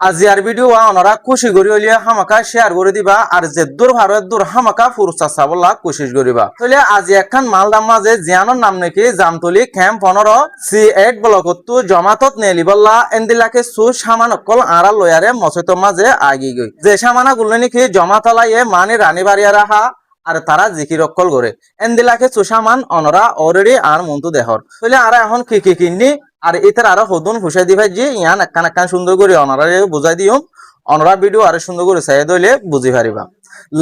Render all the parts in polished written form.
আজিয়ার video ওনারা খুশি করি হইলে হামাকা শেয়ার করে দিবা আর যে দূর ভারত দূর হামাকা ফুরসা চাবলা কোশিশ করিবা তাহলে আজি একখান মালদার মাঝে জিয়ানোর নাম নাকি জামতলি ক্যাম্প 15 C8 ব্লকত জমাতত নেলিবল্লা এন্দিলাকে সু সামান অকল আড়া লয়ারে মসজিদ মাঝে আগি গই যে সামানা গুলো নাকি জমাতলাইয়ে মানে রানী বাড়িয়া রাহা আর তারা জিকির অকল করে এন্দিলাকে সুসামান অনরা অলরেডি আর মন্তু দেহর তাহলে আর এখন কি কি কিনি আর এটার আরো হদুন ফুসাই দিবাই যে ইয়ান একখান সুন্দর করে অনরা বুঝাই দিও অনরা ভিডিও আরো সুন্দর করে চাই দইলে বুঝি পারিবা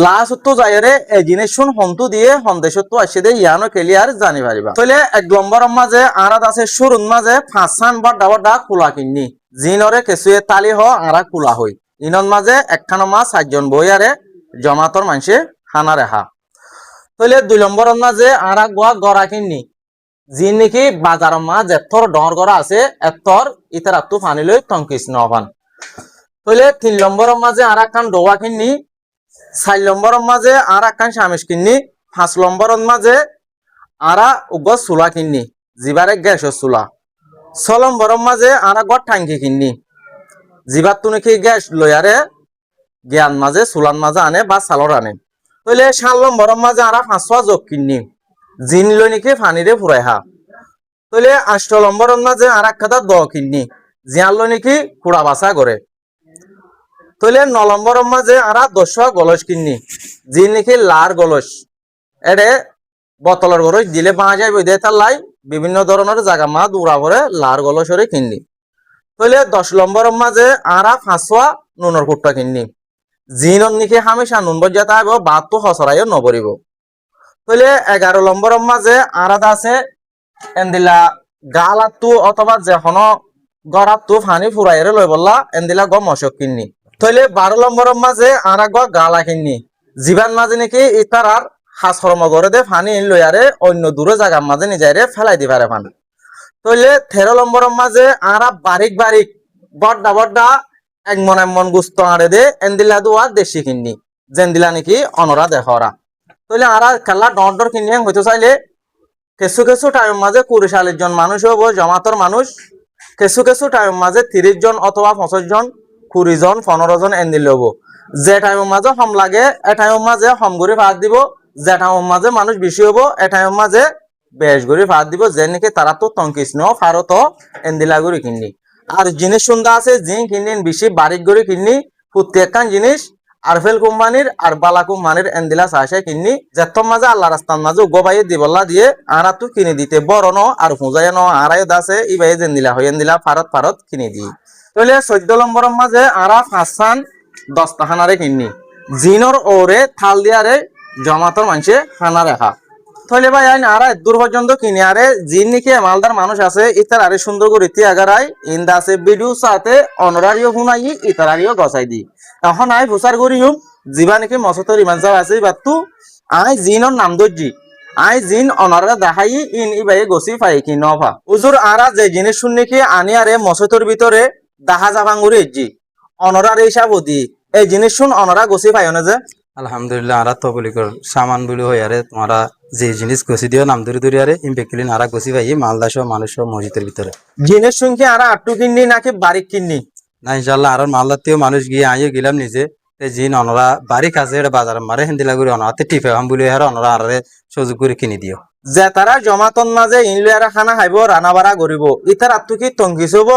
লাস্ট তো যাইরে এই জিনিস শুন হন্তু দিয়ে সন্দেশত আসে দে ইয়ানো ক্লিয়ার জানি পারিবা তাহলে এক নম্বর মাঝে আরাত আছে শুরুন মাঝে ফাঁসান বড় বড় খোলা কিনি জিনরে কেসুয়ে তালি হ আরা খোলা হই ইনন মাঝে একখান মাছ 7 জন বইয়ারে জমাতর মানুষে হানা রেহা তাহলে 2 নম্বর মাঝে আরা গোয়া গড়া কিনি যি নাকি বাজার মাঝ এতর ডর করা আছে এতর ইতার আত্মু ফানি লই টঙ্কিস নভান তাহলে 3 নম্বর মাঝে আর একখান ডোয়া কিনি 4 নম্বর মাঝে আর একখান সামিস কিনি 5 নম্বর মাঝে আরা উগ চুলা কিনি জিবারে গ্যাসের চুলা 6 নম্বর মাঝে আর গড় টাঙ্কি কিনি জিবার তু নাকি গ্যাস লয়ারে জ্ঞান মাঝে চুলার মাঝে আনে বা চালর আনে তাহলে 7 নম্বর মাঝে আর 500 যোগ কিনি জিন লই নাকি ফানিরে ফুরাই হা তাহলে 8 নম্বর মাঝে আর এক খাতা দ কিনি জিয়ান লই নাকি কুড়া বাসা করে তাহলে 9 নম্বর মাঝে আর 10 গলস কিনি জিন নাকি লার গলস এডে বোতলের গলস দিলে পাওয়া যায় বই তার লাই বিভিন্ন ধরনের জায়গা মা দৌড়া করে লার গলসরে কিনি তাহলে 10 নম্বর মাঝে আর 500 নুনের কুট্টা কিনি জিনর নাকি হামেশা নুন বজাতা হইব বাত তো হসরাইও নবরিব তাহলে 11 নম্বর মাঝে আরাদা আছে এন্দিলা গালাতু অথবা যেখন গড়াতু ফানি ফুরাইরে লই বললা এন্দিলা গ মশক কিনি তাহলে 12 নম্বর মাঝে আরা গ গালা কিনি জীবান মাঝে নাকি ইতারার হাসরম করে দে ফানি লইয়ারে অন্য দূরে জায়গার মাঝে নিজাইরে ফেলাই দি পারে ফানি তাহলে 13 নম্বর মাঝে আরা বারিক বারিক বড়া বড়া এক মন গুস্ত আড়ে দে এন্দিলা দুয়া দেশি কিনি যেন্দিলা নাকি অনরা দেখরা তাহলে আর খেলা ডর কিনে হইতে চাইলে কিছু কিছু টাইম মাঝে 40 জন মানুষ হবো জমাতর মানুষ কিছু কিছু টাইম মাঝে 30 জন অথবা 25 জন 20 জন 15 জন এন্দিল হবো যে টাইম মাঝে হম লাগে এ টাইম মাঝে হম করে ভাত দিব যে টাইম মাঝে মানুষ বেশি হবো এ টাইম মাঝে বেশ করে ভাত দিব যে নাকি তারা তো টঙ্কিস ন ফারত এন্দিলা করে কিনি আর জিনিস সুন্দর আছে যে কিনিন বেশি বারিক করে কিনি প্রত্যেকখান জিনিস আরফেল কোম্পানির আর বালা কোম্পানির এন্দিলা চাষে কিনি যেতম মাঝে আল্লাহ রাস্তার মাঝে গোবাই দিবল্লা দিয়ে আরা তো কিনে দিতে বড় ন আর ফুজাই ন আড়াই দাসে ইবাই জেন্দিলা হয়ে দিলা ফারত কিনে দি তাহলে 14 নম্বর মাঝে আরা 5 টাকানারে কিনি জিনর ওরে থাল দিয়ারে জমাতর মানুষে খানা রেখা তাহলে ভাই আইন আরা দূর পর্যন্ত কিনে আরে জিন নাকি মালদার মানুষ আছে ইতার আরে সুন্দর করে ইতি আগারাই ইন্দা আছে ভিডিও সাথে অনরারিও শুনাই ইতারারিও গছাই দি এখন আই প্রচার করি হুম জিবা নাকি মসতর ইমান যাও আছে বাতু আই জিনর নাম দর্জি আই জিন অনরা দেখাই ইন ইবাই গছি পাই কি নফা উজুর আরা যে জিনিস শুন নাকি আনি আরে মসতর ভিতরে দাহা জাভাঙ্গুরি জি অনরার হিসাব দি এই জিনিস শুন অনরা গছি পাই না যে আলহামদুলিল্লাহ আরা তো বলি কর সামান বলি হই আরে তোমরা যে জিনিস গছি দিও নাম ধরে আরে ইমপেক্টলিন আরা গছি ভাই মালদা সহ মানুষ মসজিদের ভিতরে জিনিস শুন কি আরা আট্টু কিননি নাকি বারিক কিননি না ইনশাআল্লাহ আর মালদাতেও মানুষ গিয়ে আইও গেলাম নিজে জিন অনরা বারিক আছে এটা বাজার মারে হিন্দিলা করে অনাতে টিপে হাম বলি আর অনরা আরে সুযোগ করে কিনে দিও যে তারা জমাতন মাঝে ইনলিয়ারা খানা খাইব রানা বাড়া করিব ইতার আত্মু কি টঙ্কিস হব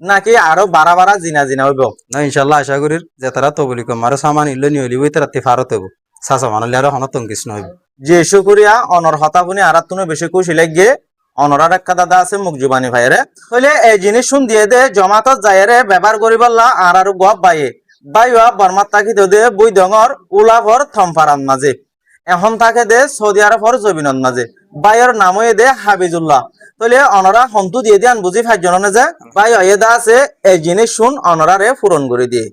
নাকি আরো বাড়া জিনা হইব না ইনশাআল্লাহ আশা করি যে তারা তো বলি কম আর সামান ইল্লে নিয়ে হইব ইতার আত্মি ফারত হইব সাসা মানলে আর হন টঙ্কিস নহইব যে শুকুরিয়া অনর হতাপুনি আর তুমি বেশি খুশি লাগে অনরার একটা দাদা আছে মুখজুবানি ভাইরে হইলে এই জিনিস শুন দিয়ে দে জমাতত যাইরে ব্যবহার করিবল্লা আর গপ বাইয়ে বাইয়া বর্মাত তাকি দে বই ডঙর উলাভর থমফারান মাঝে এখন তাকে দে সৌদি আরবর জবিনন মাঝে বাইয়ের নামই দে হাবিজুল্লাহ তাহলে অনরা হন্তু দিয়ে দিয়ান বুঝি ফাইজন যে বাই অয়েদা আছে এই জিনিস শুন অনরারে পূরণ করে দিয়ে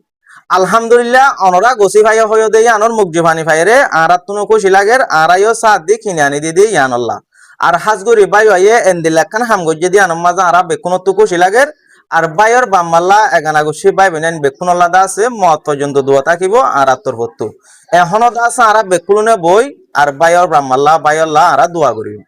আলহামদুলিল্লাহ অনরা গছি ভাই হয়ে দেই আনর মুখজুবানি ভাইরে আর তুনো খুশি লাগের আড়াইও সাত দি কিনে আনি দিয়ে দিই ইয়ানল্লাহ আর হাজগুড়ি বাই হয়ে এন্দিলাখান হামগজ্জে দিয়ে আনম মাজা আরা বেকুনতো খুশি লাগের আর বাইর বাম্মাল্লা এগানা গুছি বাই বেনেন বেকুনল্লা দা আছে মত পর্যন্ত দোয়া থাকিব আর আত্তর ভত্তু এখনো দা আছে আরা বেকুলনে বই আর বাইর ব্রাহ্মাল্লা বাইল্লা আরা দোয়া করিব।